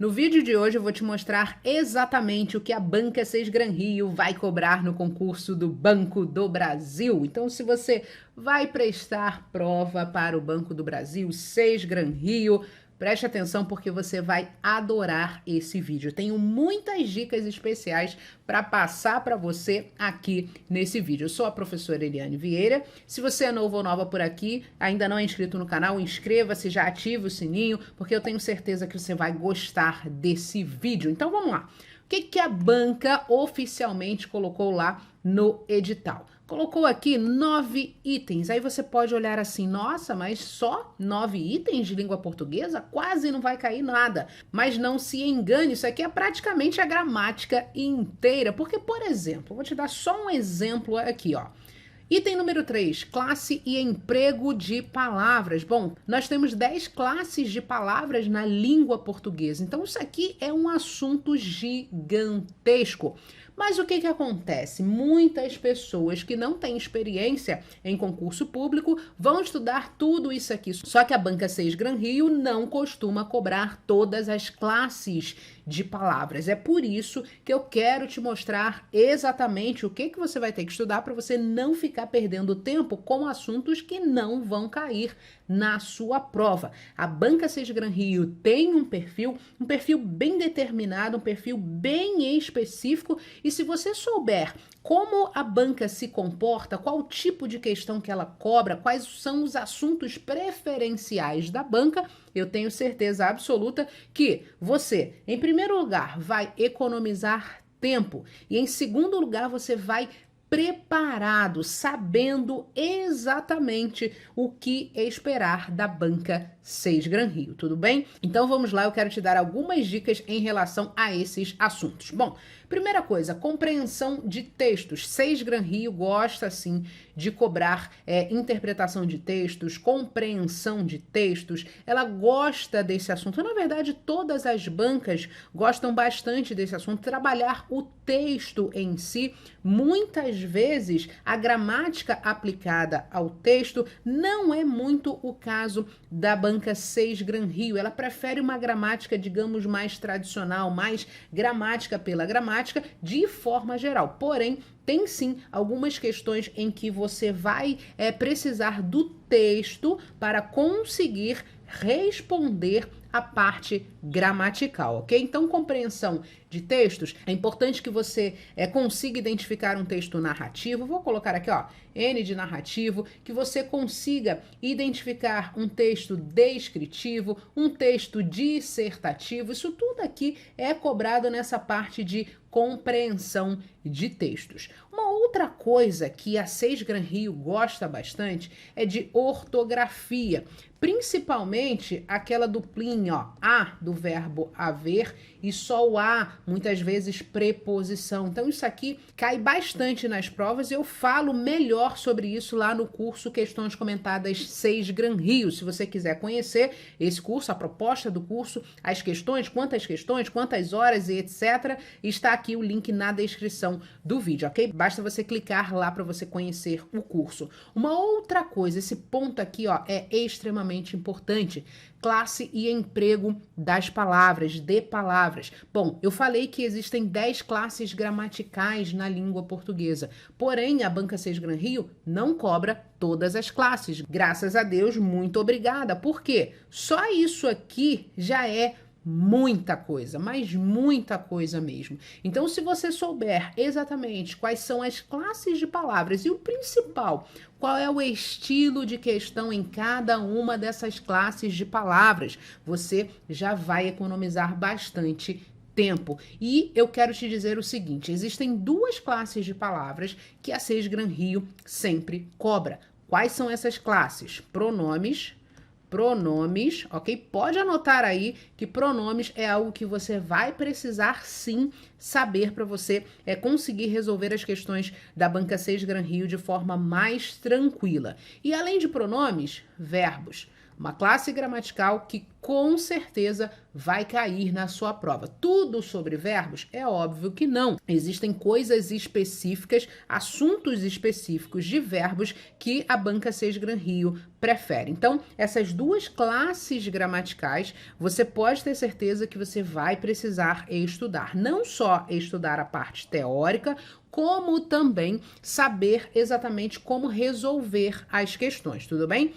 No vídeo de hoje eu vou te mostrar exatamente o que a Banca 6 Gran Rio vai cobrar no concurso do Banco do Brasil. Então, se você vai prestar prova para o Banco do Brasil 6 Gran Rio, preste atenção porque você vai adorar esse vídeo. Eu tenho muitas dicas especiais para passar para você aqui nesse vídeo. Eu sou a professora Eliane Vieira. Se você é novo ou nova por aqui, ainda não é inscrito no canal, inscreva-se, já ative o sininho, porque eu tenho certeza que você vai gostar desse vídeo. Então vamos lá. O que a banca oficialmente colocou lá no edital? Colocou aqui 9 itens. Aí você pode olhar assim, nossa, mas só 9 itens de língua portuguesa? Quase não vai cair nada. Mas não se engane, isso aqui é praticamente a gramática inteira. Porque, por exemplo, vou te dar só um exemplo aqui, ó. Item número 3, classe e emprego de palavras. Bom, nós temos 10 classes de palavras na língua portuguesa. Então, isso aqui é um assunto gigantesco. Mas o que acontece? Muitas pessoas que não têm experiência em concurso público vão estudar tudo isso aqui. Só que a Banca 6 Gran Rio não costuma cobrar todas as classes de palavras. É por isso que eu quero te mostrar exatamente o que você vai ter que estudar para você não ficar perdendo tempo com assuntos que não vão cair na sua prova. A Banca 6 Gran Rio tem um perfil bem determinado, um perfil bem específico, e se você souber como a banca se comporta, qual tipo de questão que ela cobra, quais são os assuntos preferenciais da banca, eu tenho certeza absoluta que você, em primeiro lugar, vai economizar tempo e, em segundo lugar, você vai preparado, sabendo exatamente o que esperar da Banca 6 Gran Rio, tudo bem? Então vamos lá, eu quero te dar algumas dicas em relação a esses assuntos. Bom, primeira coisa, compreensão de textos. 6 Gran Rio gosta, sim, de cobrar interpretação de textos, compreensão de textos. Ela gosta desse assunto. Na verdade, todas as bancas gostam bastante desse assunto. Trabalhar o texto em si. Muitas vezes, a gramática aplicada ao texto não é muito o caso da Banca 6 Gran Rio. Ela prefere uma gramática, digamos, mais tradicional, mais gramática pela gramática, de forma geral. Porém, tem sim algumas questões em que você vai precisar do texto para conseguir responder a parte gramatical, ok? Então, compreensão de textos, é importante que você consiga identificar um texto narrativo. Vou colocar aqui, ó, N de narrativo, que você consiga identificar um texto descritivo, um texto dissertativo. Isso tudo aqui é cobrado nessa parte de compreensão de textos. Uma outra coisa que a 6 Gran Rio gosta bastante é de ortografia, principalmente aquela duplinha, ó, a do verbo haver e só o a, muitas vezes preposição. Então isso aqui cai bastante nas provas e eu falo melhor sobre isso lá no curso Questões Comentadas 6 Gran Rio. Se você quiser conhecer esse curso, a proposta do curso, as questões, quantas horas e etc, está aqui o link na descrição do vídeo, ok? Basta você clicar lá para você conhecer o curso. Uma outra coisa, esse ponto aqui, ó, é extremamente importante. Classe e emprego das palavras, de palavras. Bom, eu falei que existem 10 classes gramaticais na língua portuguesa, porém a Banca 6 Gran Rio não cobra todas as classes. Graças a Deus, muito obrigada. Por quê? Só isso aqui já é muita coisa, mas muita coisa mesmo. Então, se você souber exatamente quais são as classes de palavras e o principal, qual é o estilo de questão em cada uma dessas classes de palavras, você já vai economizar bastante tempo. E eu quero te dizer o seguinte, existem 2 classes de palavras que a 6 Gran Rio sempre cobra. Quais são essas classes? Pronomes, ok? Pode anotar aí que pronomes é algo que você vai precisar sim saber para você conseguir resolver as questões da Banca 6 Gran Rio de forma mais tranquila. E além de pronomes, verbos. uma classe gramatical que com certeza vai cair na sua prova. Tudo sobre verbos? É óbvio que não. Existem coisas específicas, assuntos específicos de verbos que a Banca 6 Gran Rio prefere. Então, essas duas classes gramaticais, você pode ter certeza que você vai precisar estudar. Não só estudar a parte teórica, como também saber exatamente como resolver as questões, tudo bem?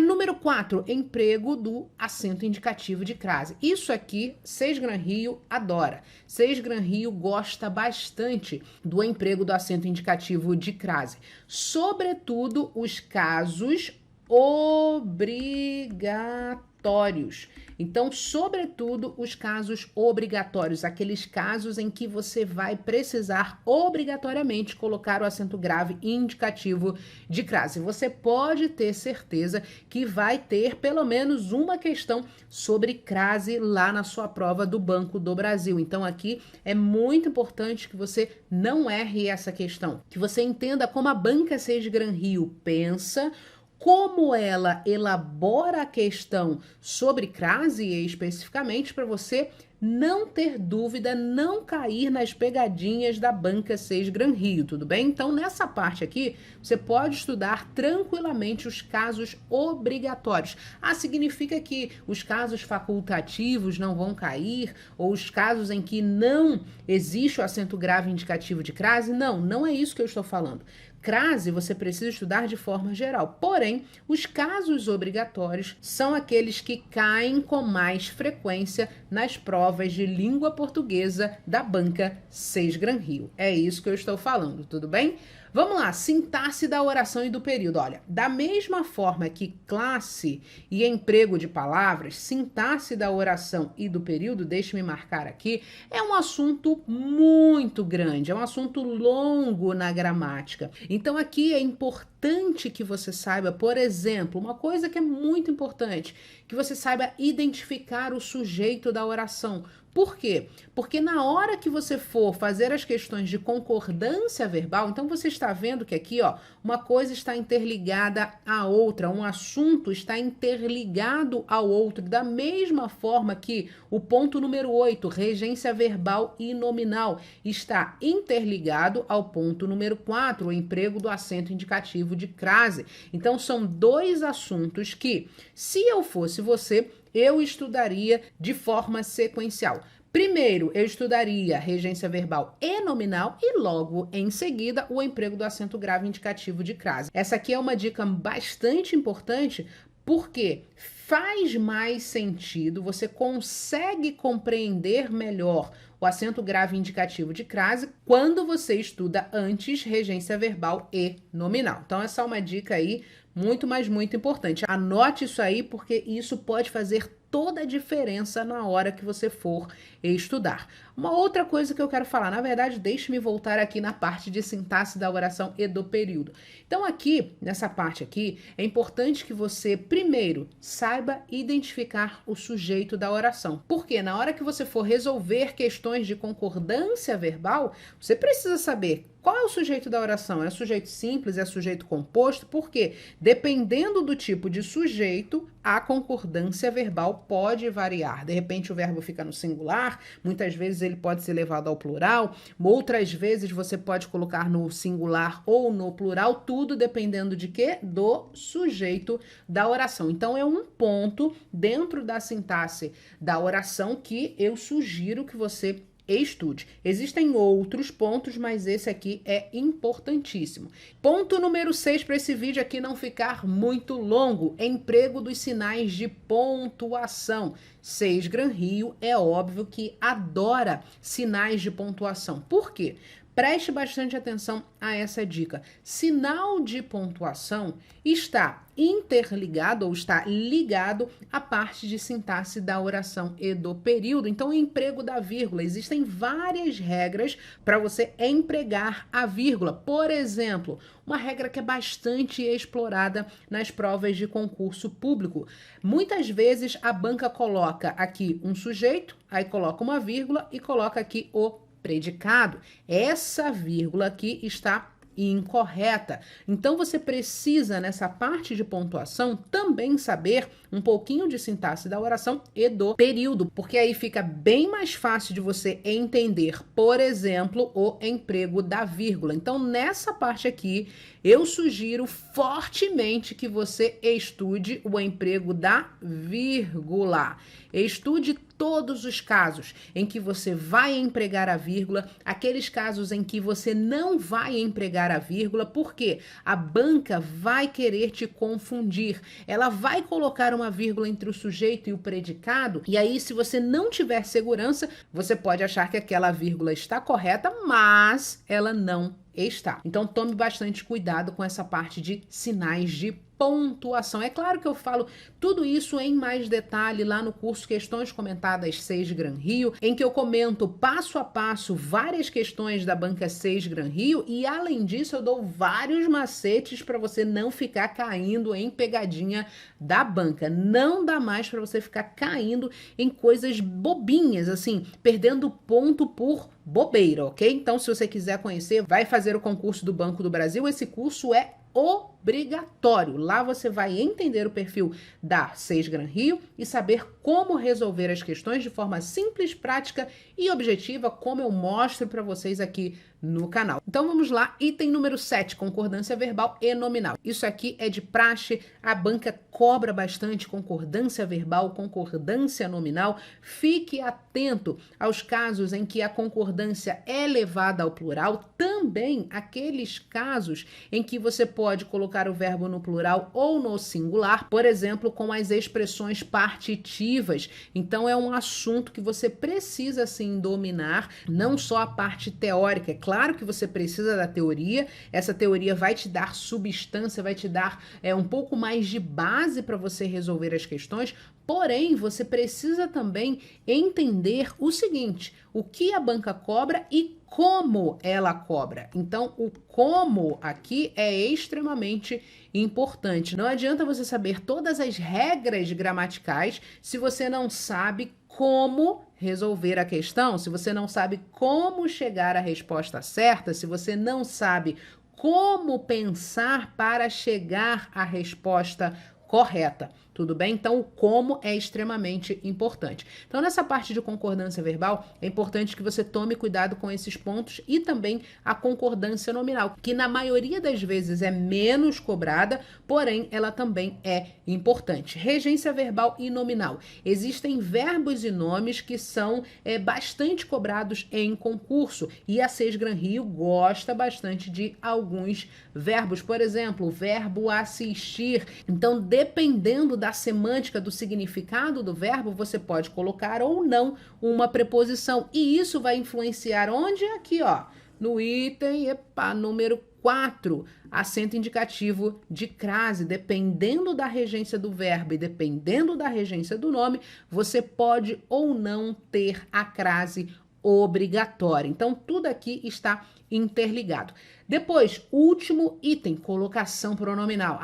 Número 4, emprego do acento indicativo de crase. Isso aqui, 6 Gran Rio adora. 6 Gran Rio gosta bastante do emprego do acento indicativo de crase. Sobretudo os casos obrigatórios. Então, sobretudo os casos obrigatórios, aqueles casos em que você vai precisar obrigatoriamente colocar o acento grave indicativo de crase. Você pode ter certeza que vai ter pelo menos uma questão sobre crase lá na sua prova do Banco do Brasil. Então, aqui é muito importante que você não erre essa questão, que você entenda como a Banca 6 Gran Rio pensa, como ela elabora a questão sobre crase especificamente, para você não ter dúvida, não cair nas pegadinhas da Banca 6 Gran Rio, tudo bem? Então, nessa parte aqui, você pode estudar tranquilamente os casos obrigatórios. Significa que os casos facultativos não vão cair, ou os casos em que não existe o acento grave indicativo de crase? Não, não é isso que eu estou falando. Crase você precisa estudar de forma geral, porém, os casos obrigatórios são aqueles que caem com mais frequência nas provas de língua portuguesa da Banca 6 Gran Rio. É isso que eu estou falando, tudo bem? Vamos lá, sintaxe da oração e do período. Olha, da mesma forma que classe e emprego de palavras, sintaxe da oração e do período, deixe-me marcar aqui, é um assunto muito grande, é um assunto longo na gramática. Então aqui é importante que você saiba, por exemplo, uma coisa que é muito importante, que você saiba identificar o sujeito da oração. Por quê? Porque na hora que você for fazer as questões de concordância verbal, então você está vendo que aqui, ó, uma coisa está interligada à outra, um assunto está interligado ao outro, da mesma forma que o ponto número 8, regência verbal e nominal, está interligado ao ponto número 4, o emprego do acento indicativo de crase. Então são dois assuntos que, se eu fosse você, eu estudaria de forma sequencial. Primeiro, eu estudaria regência verbal e nominal e logo em seguida o emprego do acento grave indicativo de crase. Essa aqui é uma dica bastante importante porque faz mais sentido, você consegue compreender melhor o acento grave indicativo de crase quando você estuda antes regência verbal e nominal. Então essa é uma dica aí muito, mas muito importante. Anote isso aí porque isso pode fazer toda a diferença na hora que você for estudar. Uma outra coisa que eu quero falar, na verdade, deixe-me voltar aqui na parte de sintaxe da oração e do período. Então aqui, nessa parte aqui, é importante que você, primeiro, saiba identificar o sujeito da oração. Porque na hora que você for resolver questões de concordância verbal, você precisa saber qual é o sujeito da oração. É sujeito simples, é sujeito composto? Porque dependendo do tipo de sujeito, a concordância verbal pode variar. De repente o verbo fica no singular, muitas vezes ele pode ser levado ao plural, outras vezes você pode colocar no singular ou no plural, tudo dependendo de quê? Do sujeito da oração. Então é um ponto dentro da sintaxe da oração que eu sugiro que você estude. Existem outros pontos, mas esse aqui é importantíssimo. Ponto número 6 para esse vídeo aqui não ficar muito longo: emprego dos sinais de pontuação. 6 Gran Rio é óbvio que adora sinais de pontuação. Por quê? Preste bastante atenção a essa dica. Sinal de pontuação está interligado ou está ligado à parte de sintaxe da oração e do período. Então, o emprego da vírgula. Existem várias regras para você empregar a vírgula. Por exemplo, uma regra que é bastante explorada nas provas de concurso público. Muitas vezes a banca coloca aqui um sujeito, aí coloca uma vírgula e coloca aqui o predicado. Essa vírgula aqui está incorreta. Então você precisa, nessa parte de pontuação, também saber um pouquinho de sintaxe da oração e do período, porque aí fica bem mais fácil de você entender, por exemplo, o emprego da vírgula. Então, nessa parte aqui, eu sugiro fortemente que você estude o emprego da vírgula. Estude todos os casos em que você vai empregar a vírgula, aqueles casos em que você não vai empregar a vírgula, porque a banca vai querer te confundir. Ela vai colocar uma vírgula entre o sujeito e o predicado, e aí, se você não tiver segurança, você pode achar que aquela vírgula está correta, mas ela não está. Então, tome bastante cuidado com essa parte de sinais de pontuação. É claro que eu falo tudo isso em mais detalhe lá no curso Questões Comentadas 6 Gran Rio, em que eu comento passo a passo várias questões da banca 6 Gran Rio e, além disso, eu dou vários macetes para você não ficar caindo em pegadinha da banca. Não dá mais para você ficar caindo em coisas bobinhas, assim, perdendo ponto por bobeira, ok? Então, se você quiser conhecer, vai fazer o concurso do Banco do Brasil. Esse curso é obrigatório. Lá você vai entender o perfil da 6 Gran Rio e saber como resolver as questões de forma simples, prática e objetiva, como eu mostro para vocês aqui no canal. Então vamos lá, item número 7, concordância verbal e nominal. Isso aqui é de praxe, a banca cobra bastante concordância verbal, concordância nominal. Fique atento aos casos em que a concordância é levada ao plural, também aqueles casos em que você pode colocar o verbo no plural ou no singular, por exemplo, com as expressões partitivas. Então é um assunto que você precisa sim dominar, não só a parte teórica. É claro que você precisa da teoria, essa teoria vai te dar substância, vai te dar um pouco mais de base para você resolver as questões, porém você precisa também entender o seguinte: o que a banca cobra e como ela cobra. Então, o como aqui é extremamente importante. Não adianta você saber todas as regras gramaticais se você não sabe como resolver a questão, se você não sabe como chegar à resposta certa, se você não sabe como pensar para chegar à resposta correta. Tudo bem? Então, o como é extremamente importante. Então, nessa parte de concordância verbal, é importante que você tome cuidado com esses pontos e também a concordância nominal, que na maioria das vezes é menos cobrada, porém, ela também é importante. Regência verbal e nominal. Existem verbos e nomes que são bastante cobrados em concurso, e a 6 Gran Rio gosta bastante de alguns verbos. Por exemplo, o verbo assistir. Então, dependendo da semântica, do significado do verbo, você pode colocar ou não uma preposição. E isso vai influenciar onde? Aqui, ó, no item, número 4, acento indicativo de crase. Dependendo da regência do verbo e dependendo da regência do nome, você pode ou não ter a crase obrigatória. Então, tudo aqui está interligado. Depois, último item, colocação pronominal.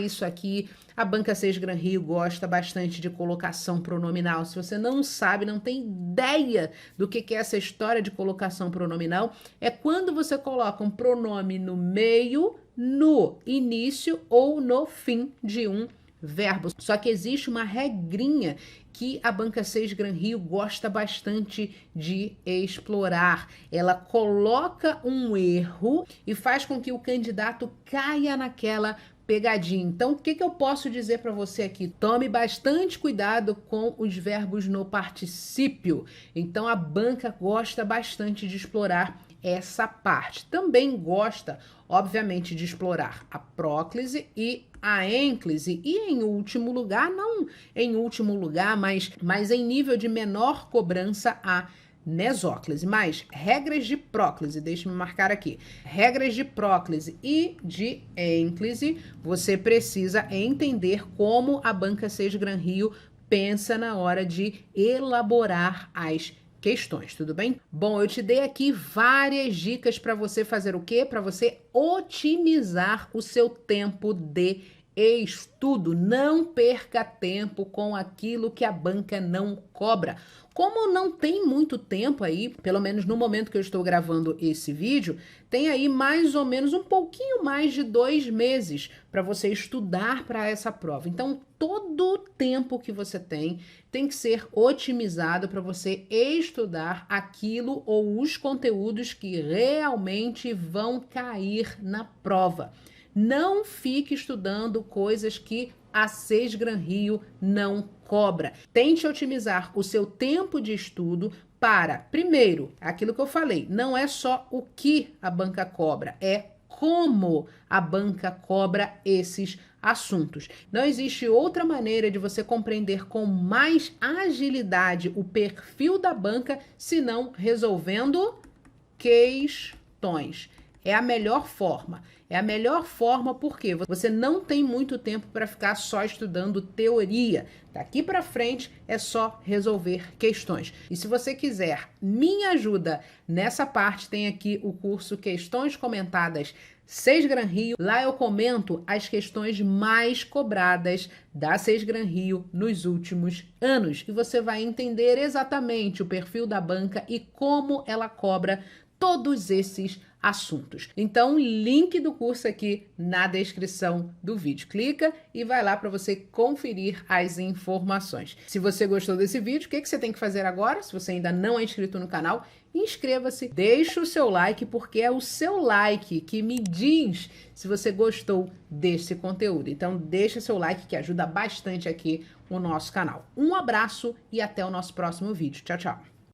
Isso aqui, a banca 6 Gran Rio gosta bastante de colocação pronominal. Se você não sabe, não tem ideia do que é essa história de colocação pronominal, é quando você coloca um pronome no meio, no início ou no fim de um verbo. Só que existe uma regrinha que a banca 6 Gran Rio gosta bastante de explorar. Ela coloca um erro e faz com que o candidato caia naquela pegadinha. Então, o que eu posso dizer para você aqui? Tome bastante cuidado com os verbos no particípio. Então, a banca gosta bastante de explorar essa parte. Também gosta, obviamente, de explorar a próclise e a ênclise, e em último lugar, não em último lugar, mas em nível de menor cobrança, a mesóclise. Mas regras de próclise, deixa-me marcar aqui, regras de próclise e de ênclise, você precisa entender como a banca 6 Gran Rio pensa na hora de elaborar as questões, tudo bem? Bom, eu te dei aqui várias dicas para você fazer o quê? Para você otimizar o seu tempo de estudo. Não perca tempo com aquilo que a banca não cobra. Como não tem muito tempo aí, pelo menos no momento que eu estou gravando esse vídeo, tem aí mais ou menos um pouquinho mais de 2 meses para você estudar para essa prova. Então, todo o tempo que você tem que ser otimizado para você estudar aquilo ou os conteúdos que realmente vão cair na prova. Não fique estudando coisas que a Sesgran Rio não cobra. Tente otimizar o seu tempo de estudo para, primeiro, aquilo que eu falei, não é só o que a banca cobra, é como a banca cobra esses assuntos. Não existe outra maneira de você compreender com mais agilidade o perfil da banca senão resolvendo questões. É a melhor forma. É a melhor forma porque você não tem muito tempo para ficar só estudando teoria. Daqui para frente é só resolver questões. E se você quiser minha ajuda nessa parte, tem aqui o curso Questões Comentadas Sesgran Rio. Lá eu comento as questões mais cobradas da Sesgran Rio nos últimos anos. E você vai entender exatamente o perfil da banca e como ela cobra todos esses assuntos. Então, link do curso aqui na descrição do vídeo. Clica e vai lá para você conferir as informações. Se você gostou desse vídeo, o que você tem que fazer agora? Se você ainda não é inscrito no canal, inscreva-se, deixa o seu like, porque é o seu like que me diz se você gostou desse conteúdo. Então, deixa seu like que ajuda bastante aqui o nosso canal. Um abraço e até o nosso próximo vídeo. Tchau, tchau!